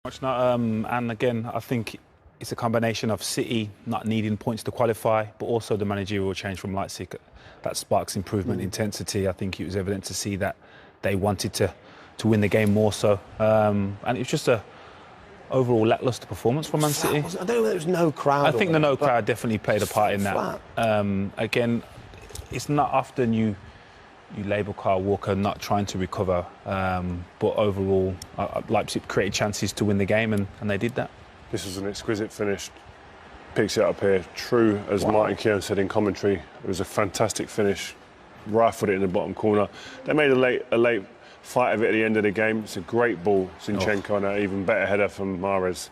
Much not, and again, I think it's a combination of City not needing points to qualify, but also the managerial change from Leipzig that sparks improvement, intensity. I think it was evident to see that they wanted to win the game more so, and it was just a overall lacklustre performance from Man City. I don't know whether there was no crowd. I think the no crowd definitely played a part in that. Again, it's not often you label Kyle Walker not trying to recover, but overall Leipzig created chances to win the game and they did that. This was an exquisite finish. Picks it up here. True, as Martin Keown said in commentary, it was a fantastic finish. Rifled it in the bottom corner. They made a late fight of it at the end of the game. It's a great ball, Zinchenko, and an even better header from Mahrez.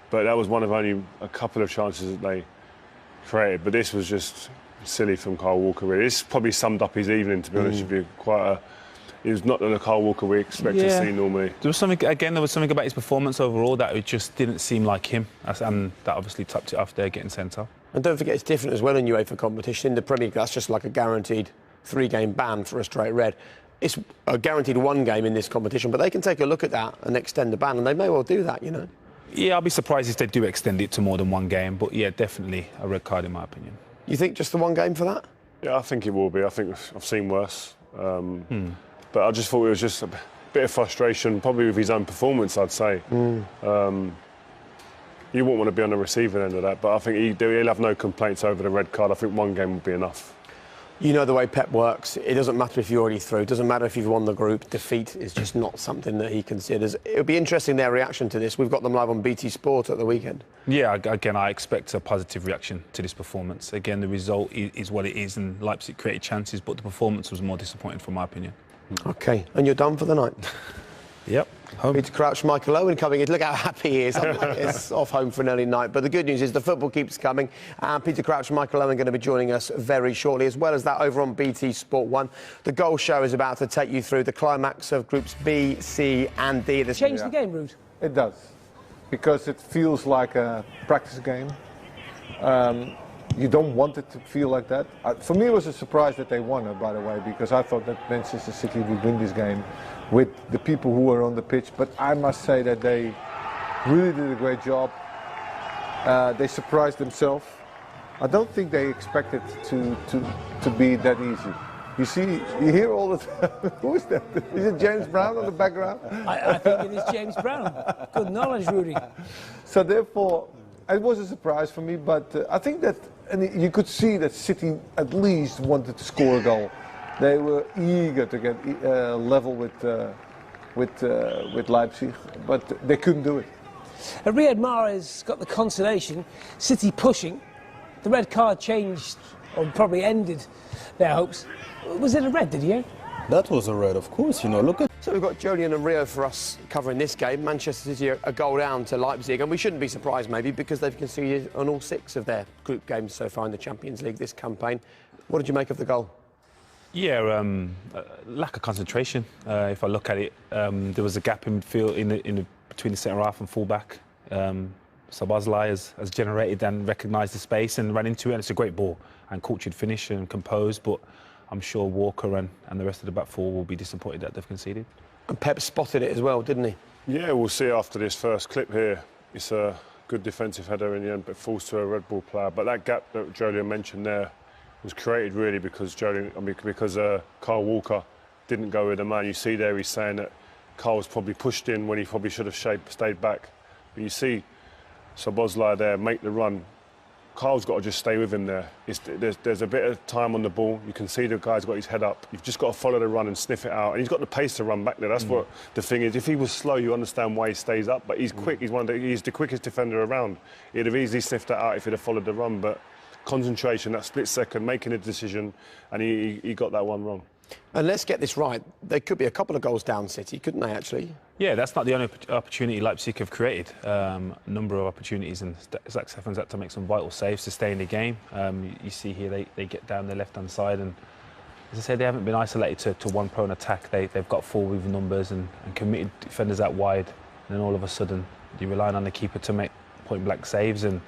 But that was one of only a couple of chances that they created. But this was just silly from Kyle Walker, really. This probably summed up his evening, to be honest with you. It was not the Kyle Walker we expect to see normally. There was something about his performance overall that it just didn't seem like him, and that obviously topped it off there, getting sent off. And don't forget, it's different as well in UEFA competition. In the Premier League, that's just like a guaranteed 3-game ban for a straight red. It's a guaranteed 1 game in this competition, but they can take a look at that and extend the ban, and they may well do that, you know. Yeah, I'll be surprised if they do extend it to more than 1 game, but yeah, definitely a red card in my opinion. You think just the 1 game for that? Yeah, I think it will be. I think I've seen worse. But I just thought it was just a bit of frustration, probably with his own performance, I'd say. You wouldn't want to be on the receiving end of that, but I think he'll have no complaints over the red card. I think 1 game would be enough. You know the way Pep works. It doesn't matter if you're already through. It doesn't matter if you've won the group. Defeat is just not something that he considers. It'll be interesting, their reaction to this. We've got them live on BT Sport at the weekend. Yeah, again, I expect a positive reaction to this performance. Again, the result is what it is, and Leipzig created chances, but the performance was more disappointing from my opinion. OK, and you're done for the night? Yep. Home. Peter Crouch, Michael Owen coming in. Look how happy he is. It's off home for an early night. But the good news is the football keeps coming. And Peter Crouch and Michael Owen are going to be joining us very shortly, as well as that over on BT Sport 1. The Goal Show is about to take you through the climax of Groups B, C and D. Change the game, Ruud? It does, because it feels like a practice game. You don't want it to feel like that. For me, it was a surprise that they won it, by the way, because I thought that Manchester City would win this game with the people who were on the pitch. But I must say that they really did a great job. They surprised themselves. I don't think they expected to be that easy. You see, you hear all the time. Who is that? Is it James Brown on the background? I think it is James Brown. Good knowledge, Rudy. So therefore, it was a surprise for me, but I think that, and you could see that City at least wanted to score a goal. They were eager to get level with Leipzig, but they couldn't do it. Riyad Mahrez got the consolation. City pushing. The red card changed, or probably ended their hopes. Was it a red, did you? That was a red, of course, you know, look at... So we've got Joleon and Rio for us covering this game. Manchester City a goal down to Leipzig, and we shouldn't be surprised maybe because they've conceded on all 6 of their group games so far in the Champions League this campaign. What did you make of the goal? Yeah, lack of concentration. If I look at it, there was a gap in midfield between the centre half and full-back. Szoboszlai has generated and recognised the space and ran into it, and it's a great ball and cultured finish and composed, but I'm sure Walker and the rest of the back four will be disappointed that they've conceded. And Pep spotted it as well, didn't he? Yeah, we'll see after this first clip here. It's a good defensive header in the end, but falls to a Red Bull player. But that gap that Joleon mentioned there was created really because Kyle Walker didn't go with the man. You see there, he's saying that Kyle's probably pushed in when he probably should have stayed back. But you see Szoboszlai there make the run. Kyle's got to just stay with him there. There's a bit of time on the ball. You can see the guy's got his head up. You've just got to follow the run and sniff it out. And he's got the pace to run back there. That's what the thing is. If he was slow, you understand why he stays up. But he's quick. He's the quickest defender around. He'd have easily sniffed that out if he'd have followed the run. But concentration, that split second, making a decision, and he got that one wrong. And let's get this right. There could be a couple of goals down City, couldn't they, actually? Yeah, that's not the only opportunity Leipzig have created. A number of opportunities, and Zach Steffen's had to make some vital saves to stay in the game. You see here they get down the left-hand side, and as I said, they haven't been isolated to one prone attack. They've got forward numbers and committed defenders out wide, and then all of a sudden you're relying on the keeper to make point-blank saves. And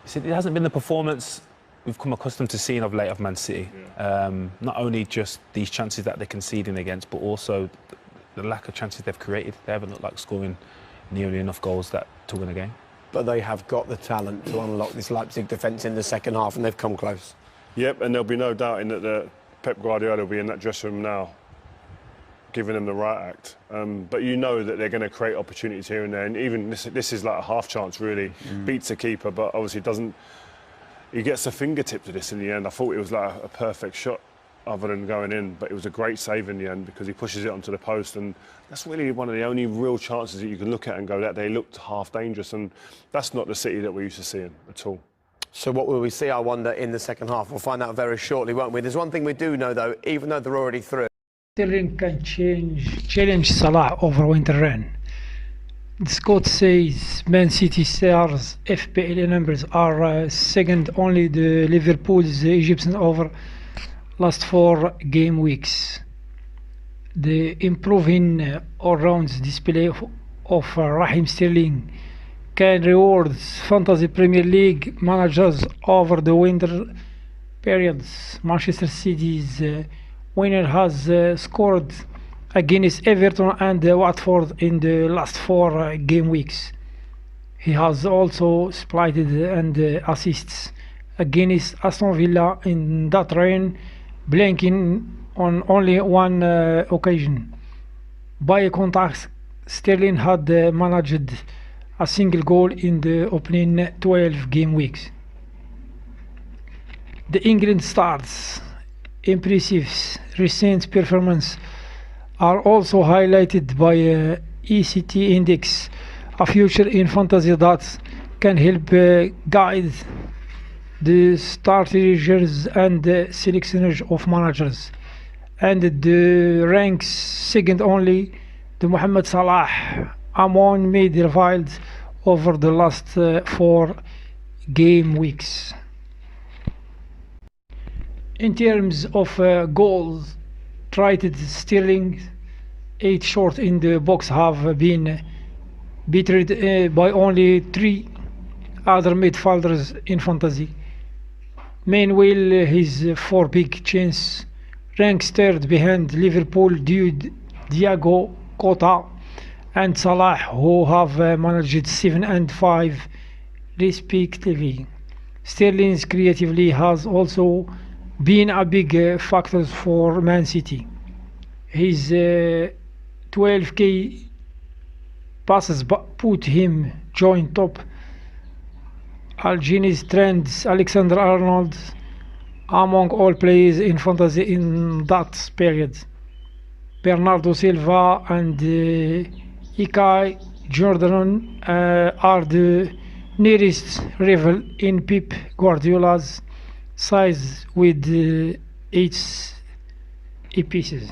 you see, it hasn't been the performance we've come accustomed to seeing of late of Man City. Not only just these chances that they're conceding against, but also the lack of chances they've created. They haven't looked like scoring nearly enough goals to win a game. But they have got the talent to unlock this Leipzig defence in the second half, and they've come close. Yep, and there'll be no doubting that Pep Guardiola will be in that dressing room now, giving them the right act. But you know that they're going to create opportunities here and there, and even this is like a half chance really. Beats a keeper, but obviously doesn't. He gets a fingertip to this in the end. I thought it was like a perfect shot, other than going in, but it was a great save in the end because he pushes it onto the post, and that's really one of the only real chances that you can look at and go that they looked half dangerous, and that's not the City that we're used to seeing at all. So what will we see, I wonder, in the second half? We'll find out very shortly, won't we? There's one thing we do know, though, even though they're already through. Sterling can challenge Salah over winter run. Lescott says Man City stars FPL numbers are second only to Liverpool's Egyptian over last 4 game weeks. The improving all-round display of Raheem Sterling can reward Fantasy Premier League managers over the winter periods. Manchester City's winner has scored against Everton and Watford in the last 4 game weeks. He has also spotted and assists against Aston Villa in that reign, blanking on only 1 occasion. By contact, Sterling had managed a single goal in the opening 12 game weeks. The England stars' impressive recent performance are also highlighted by ECT Index, a feature in fantasy that can help guide the strategies and selections of managers, and the ranks second only to Mohamed Salah among midfield over the last 4 game weeks. In terms of goals tried, Sterling 8 short in the box have been beaten by only 3 other midfielders in fantasy. Meanwhile, his 4 big chances ranks third behind Liverpool Diego Costa and Salah, who have managed 7 and 5 respectively. Sterling creatively has also been a big factor for Man City. His 12k passes put him joint top Algenis Trends Alexander-Arnold among all players in fantasy in that period. Bernardo Silva and Ilkay Jordan are the nearest rival in Pep Guardiola's size with 8 pieces.